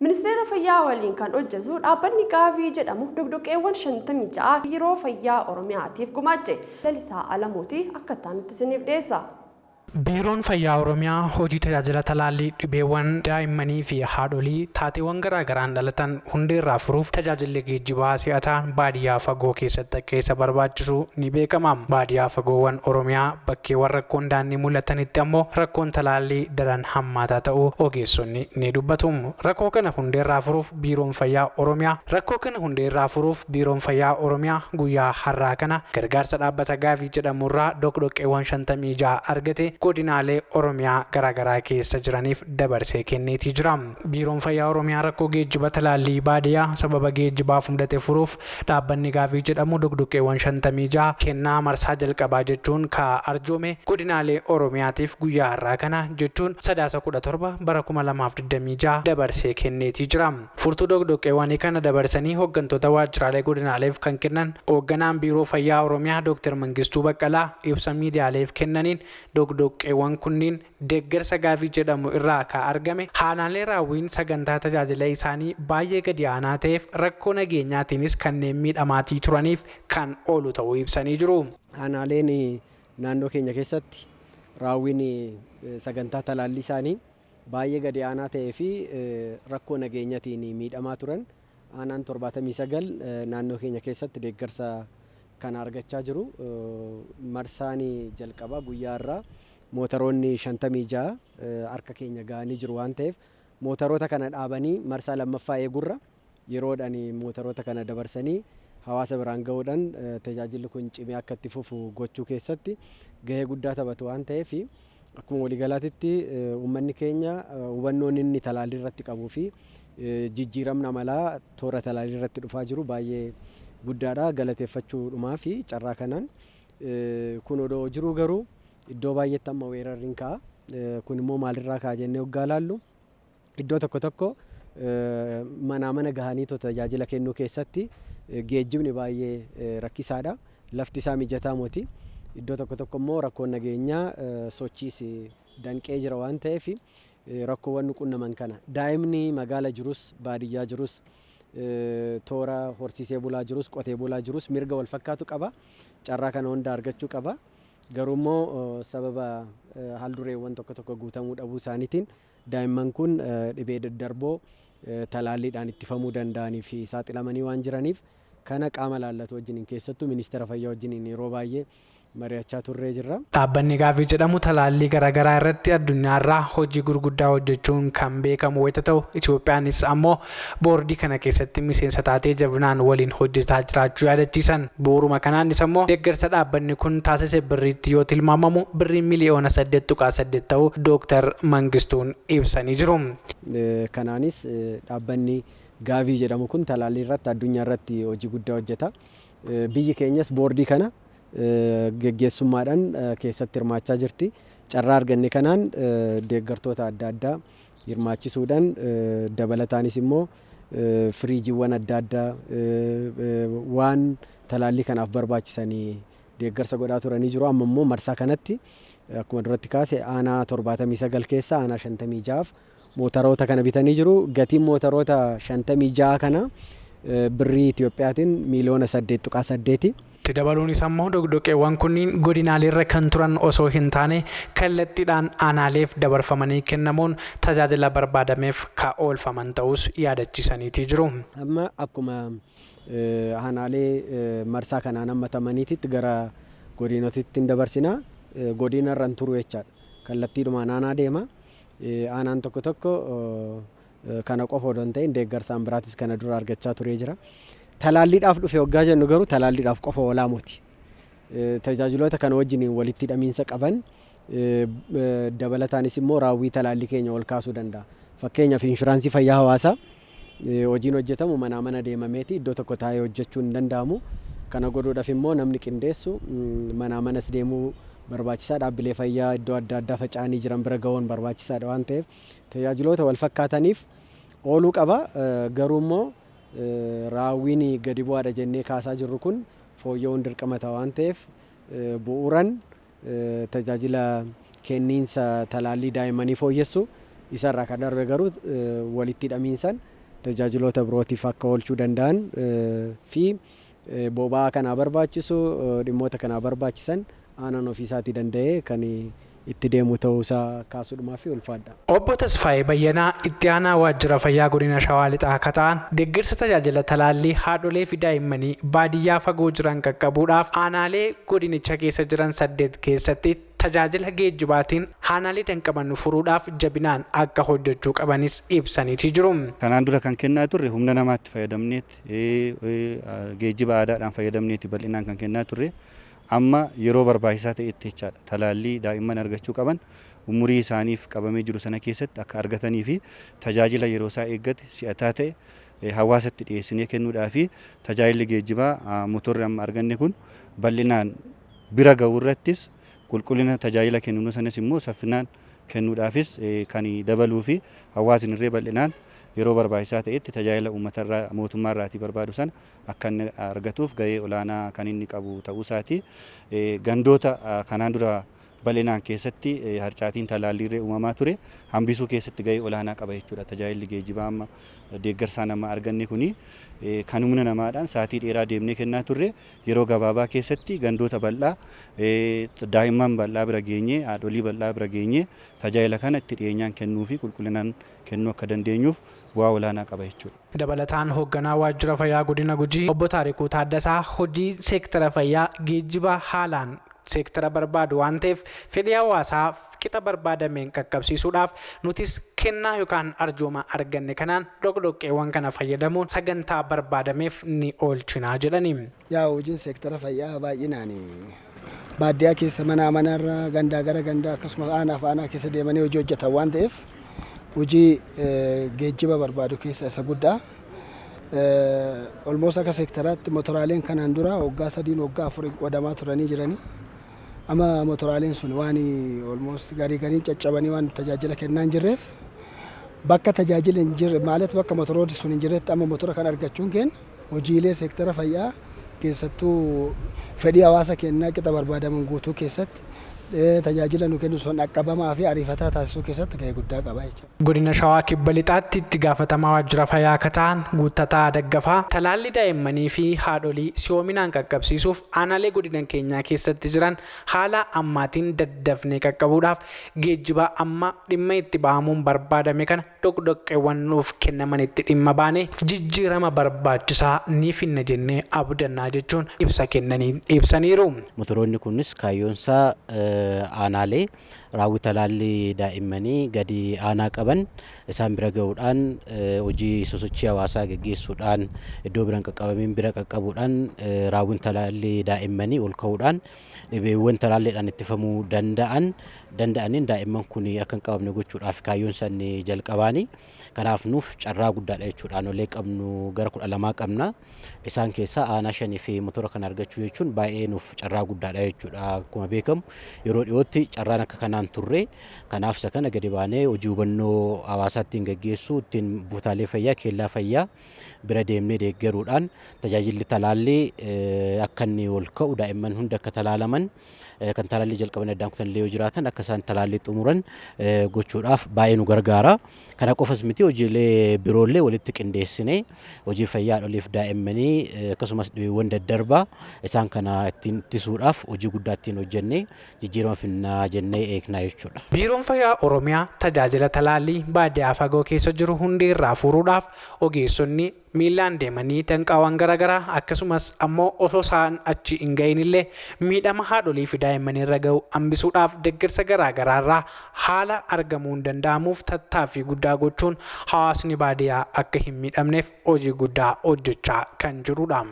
Ministeera fayyaa waliin kan hojjetu dhaabbanni Gaavii jedhamu dogdoqqeewwan 56 biiroo fayyaa Oromiyaatiif gumaache. Lalisaa Alamuutii akka ta'anitti isiniif dhiyeessa. Biiroon Fayyaa Oromiyaa hojii tajaajila talaallii dhibeewwan daa'immanii fi haadholii taateewwan garaagaraan dhalatan hundeerraa furuuf tajaajilli geejjibaa si'ataan baadiyyaa fagoo keessatti keessa barbaachisu ni beekama. Baadiyyaa fagoowwan Oromiyaa bakkeewwan rakkoon daandii mul'atanitti ammoo rakkoon talaallii daran hammaataa ta'uu ogeessonni ni dubbatu. Rakkoo kana hundeerraa furuuf Biiroon Fayyaa Oromiyaa guyyaa har'aa kana gargaarsa dhaabbata Gaavii jedhamurraa dogdoqqeewwan 56 argate godinaalee Oromiyaa garaagaraa keessa jiraniif dabarsee kenneetii jira. Biiroon Fayyaa Oromiyaa rakkoo geejjiba talaallii baadiyyaa sababa geejjibaaf mudate furuuf dhaabbanni Gaavii jedhamu dogdoqqeewwan 56 kennaa marsaa jalqabaa jechuun arjoome godinaalee Oromiyaatiif guyyaa har'aa kana jechuun 17 bara 2026 dabarsee kenneetii jira. Furtuu dogdoqqeewwanii kana dabarsanii hooggantoota waajjiraalee godinaaleef kan kennan hoogganaan Biiroo Fayyaa Oromiyaa Dr. Mangistuu Baqqalaa ibsa miidiyaaleef kennaniin dogdoqqeewwan kunniin deeggarsa Gaavii jedhamu irraa argame aanaalee raawwiin sagantaa tajaajila isaanii baay'ee gadi aanaa ta'eef rakkoo nageenyaatiinis kanneen miidhamaatii turaniif kan oolu ta'uu ibsanii jiru. Aanaaleen naannoo keenya keessatti raawwiin sagantaa talaallii isaanii baay'ee gadi aanaa ta'ee fi rakkoo nageenyaatiin miidhamaa turan aanaan 79 naannoo keenya keessatti deeggarsa kan argachaa jiru. Marsaan jalqabaa guyyaa irraa mootoroonni 56 harka keenya ga'anii jiru waan ta'eef mootoroota kana dhaabanii marsaa lammaffaa eegurra yeroodhaan mootoroota kana dabarsanii hawaasa biraan ga'uudhaan tajaajilli kun cimee akka itti fufu gochuu keessatti gahee guddaa taphatu waan ta'eef akkuma waliigalaatti uummanni keenya hubannoon inni talaallii irratti qabuu fi jijjiiramna malaa toora talaallii irratti dhufaa jiru baay'ee guddaadha. Galateeffachuudhumaa fi carraa kanaan kun odoo jiruu garuu iddoo baay'eetti amma weerarriin ka'a. Kun immoo maalirraa ka'a jennee hoggaa ilaallu iddoo tokko mana gahanii tajaajila kennuu keessatti geejjibni baay'ee rakkisaadha. Lafti isaa mijataa miti. Iddoo tokko immoo rakkoon nageenyaa sochiis danqee jira waan ta'eef rakkoowwan qunnaman kana daa'imni magaala jirus baadiyyaa jirus toora horsiisee bulaa jirus qotee bulaa jirus mirga wal fakkaatu qaba. Carraa kana hunda argachuu qaba. Garuu immoo sababa haldureewwan tokko guutamuu dhabuu isaaniitiin daa'imman kun dhibee daddarboo talaalliidhaan ittifamuu danda'anii fi saaxilamanii waan jiraniif kana qaama laallatu wajjin keessattuu ministeera fayyaa wajjin yeroo baay'ee mari'achaa turree jirra. Dhaabbanni Gaavii jedhamu talaallii garaagaraa irratti addunyaarraa hojii gurguddaa hojjechuun kan beekamu wayita ta'u Itoophiyaanis ammoo boordii kana keessatti miseensa taatee jabinaan waliin hojjetaa jiraachuu yaadachiisan. Bu'uuruma kanaanis ammoo deeggarsa dhaabbanni kun taasise birriitti yoo tilmaamamu birrii miliyoona 8.8 ta'uu Dr. Mangistuun ibsanii jiru. Kanaanis dhaabbanni Gaavii jedhamu kun talaallii irratti addunyaa irratti hojii guddaa hojjeta. Biyyi keenyas boordii kana geggeessummaadhaan keessatti hirmaachaa jirti. Carraa arganne kanaan deeggartoota adda addaa hirmaachisuudhaan dabalataanis immoo firiijiiwwan adda addaa waan talaallii kanaaf barbaachisanii deeggarsa godhaa turanii jiru. Amma immoo marsaa kanatti akkuma duratti kaase aanaa 79 keessa aanaa 56 mootoroota kana bitanii jiru. Gatiin mootoroota 56 kana birrii Itoophiyaatiin miliyoona 8.8. Dabaluun isaa immoo dogdoqqeewwan kunniin godinaalee kan turan osoo hin taane kallattiidhaan aanaaleef dabarfamanii kennamuun tajaajila barbaadameef oolfaman ta'us yaadachiisaniitii jiru. Amma akkuma aanaalee marsaa kanaan hammatamaniitti gara godinootatti dabarsina. Godinarran turu jechaadha. Kallattiidhumaan aanaa deema. Aanaan tokko kana qofa odoo hin ta'in deeggarsaan biraatis kana dura argachaa turee jira. Talaalliidhaaf dhufe waggaa jennu garuu talaalliidhaaf qofa oolaa miti. Tajaajiloota kana wajjin walitti hidhamiinsa qaban dabalataanis immoo raawwii talaallii keenya ol kaasuu danda'a. Fakkeenyaaf inshuraansii fayyaa hawaasaa hojiin hojjetamu mana deemameeti iddoo tokko taa'ee hojjechuu hin danda'amu. Kana godhuudhaaf immoo namni qindeessu manas deemuu barbaachisaa. Dhaabbilee fayyaa iddoo adda addaa faca'anii jiran bira ga'uun barbaachisaadha waan ta'eef tajaajiloota wal fakkaataniif ooluu qaba. Garuu immoo raawwiin gadi bu'aadha jennee kaasaa jirru kun fooyya'uun dirqama ta'a waan ta'eef bu'uuran tajaajila kenniinsa talaallii daa'immanii fooyyessu isarraa kan darbe garuu walitti hidhamiinsan tajaajiloota birootiif akka oolchuu danda'an fi boba'aa kanaa barbaachisu dhimmoota kanaa barbaachisan aanaan ofiisaatii danda'ee kan itti deemu ta'uusaa kaasuudhumaa fi ulfaadha. Obbo Tasfaayee Bayyanaa itti aanaa waajjira fayyaa godina Shawaa Lixaa akka ta'an deeggarsa tajaajila talaallii haadholee fi daa'immanii baadiyyaa fagoo jiran qaqqabuudhaaf aanaalee godinicha keessa jiran 8 keessatti tajaajila geejjibaatiin aanaalee danqaman furuudhaaf jabinaan akka hojjechuu qabanis ibsaniiti jiru. Kanaan dura kan kennaa turre humna namaatti fayyadamneeti geejjiba aadaadhaan fayyadamneeti bal'inaan kan kennaa turre. Amma yeroo barbaachisaa ta'etti jechaadha talaallii daa'imman argachuu qaban umurii isaaniif qabamee jiru sana keessatti akka argatanii fi tajaajila yeroo isaa eeggate si'ataa ta'e hawaasatti dhiyeessinee kennuudhaa fi tajaajilli geejjibaa motorri amma arganne kun bal'inaan bira ga'uu irrattis qulqullina tajaajila kennu sanas immoo saffinaan kennuudhaafis kan dabaluu fi hawaasni irree bal'inaan yeroo barbaachisaa ta'etti tajaajila uummatarraa mootummaarraatii barbaadu sana akka inni argatuuf gahee olaanaa kan inni qabu ta'uusaati. Gandoota kanaan dura bal'inaan keessatti harcaatiin talaalliirree uumamaa ture hambisuu keessatti gahee olaanaa qaba jechuudha. Tajaajilli geejjibaa amma deeggarsaan amma arganne kuni kan humna namaadhaan sa'aatii dheeraa deemnee kennaa turre yeroo gabaabaa keessatti gandoota bal'aa daa'imman bal'aa bira geenyee haadholii bal'aa bira geenyee tajaajila kana itti dhiyeenyaan kennuu fi qulqullinaan kennuu akka dandeenyuuf bu'aa olaanaa qaba jechuudha. Dabalataan hoogganaa waajjira fayyaa godina Gujii obbo Taarikuu Taaddasaa hojii seektara fayyaa geejjiba haalaan seektara barbaadu waan ta'eef fedhii hawaasaa qixa barbaadameen qaqqabsiisuudhaaf nutis kennaa yookaan arjooma arganne kanaan dhoqdhoqqeewwan kana fayyadamuun sagantaa barbaadameef ni oolchinaa jedhani. Yaa hojiin seektara fayyaa baay'inaan baadiyyaa keessa manarra gandaa gara gandaa akkasumas aanaa fi aanaa keessa deemanii hojii hojjetan waan ta'eef hojii geejjiba barbaadu keessa isa guddaa. Olmoos akka seektaraatti motoraaleen kanaan dura waggaa 3 waggaa 4 qodamaa turanii jiranii. Amma motoraaleen sun waan olmoos garii caccabanii waan tajaajila kennaa hin jirreef bakka tajaajila hin jirre maalet bakka motorooti sun hin jirretti amma motora kan argachuun keenya hojiilee seektara fayyaa keessattuu fedhii hawaasa kennaa qixa barbaadaman guutuu keessatti tajaajila nu kennu sun dhaqqabamaa fi ariifataa taasisuu keessatti gahee guddaa qaba jechuudha. Godina Shawaa Kibba Lixaatti itti gaafatamaa waajjira fayyaa akka ta'an Guuttataa Daggafaa talaalli daa'immanii fi haadholii siyoominaan qaqqabsiisuuf aanaalee godina keenyaa keessatti jiran haala ammaatiin daddafnee qaqqabuudhaaf geejjiba amma dhimma itti ba'amuun barbaadame kana dhoqdhoqqeewwan nuuf kennamanitti dhimma baane jijjiirama barbaachisaa ni finna jennee abdannaa jechuun ibsa kennanii ibsaniiru. Motoroonni kunis kaayyoonsaa aanaalee raawwii talaallii daa'immanii gadi aanaa qaban isaan bira ga'uudhaan hojii sosochii hawaasaa gaggeessuudhaan iddoo biraan qaqqabamiin bira qaqqabuudhaan raawwiin talaallii daa'immanii ol ka'uudhaan dhibeewwan talaalliidhaan ittifamuu danda'aniin daa'imman kun akka hin qabamne gochuudhaaf kaayyoon isaanii jalqabaanii. Kanaaf nuuf carraa guddaadha jechuudha. Aanolee qabnu gara 12 qabna. Isaan keessaa aanaa 5 fi motora kan argachuu jechuun baay'ee nuuf carraa guddaadha jechuudha. Akkuma beekamu yeroo dhiyootti carraan akka kanaan turre kanaaf isa kana gadi baanee hojii hubannoo hawaasaa ittiin gaggeessuu ittiin buutaalee fayyaa keellaa fayyaa bira deemnee deeggaruudhaan tajaajilli talaallii akka inni ol ka'u daa'imman hundi akka talaalaman kan talaallii jalqaban addaan kutanillee yoo jiraatan akka isaan talaallii xumuran gochuudhaaf baay'ee nu gargaara. Kana qofas miti hojiilee biroollee walitti qindeessinee hojii fayyaa haadholiif daa'immanii akkasumas dhibeewwan daddarbaa isaan kana ittiin ittisuudhaaf hojii guddaa ittiin hojjennee jijjiirama finnaa jennee eegnaa jechuudha. Biiroon Fayyaa Oromiyaa tajaajila talaallii baadiyyaa fagoo keessa jiru hundi irraa furuudhaaf ogeessonni miilaan deemanii danqaawwan garaagaraa akkasumas ammoo osoo isaan achi hin ga'inillee miidhama haadholii fi daa'immanii irra ga'u hambisuudhaaf deeggarsa garaagaraarraa haala argamuun danda'amuuf tattaaffii guddaa gochuun hawaasni baadiyyaa akka hin miidhamneef hojii guddaa hojjechaa kan jirudha.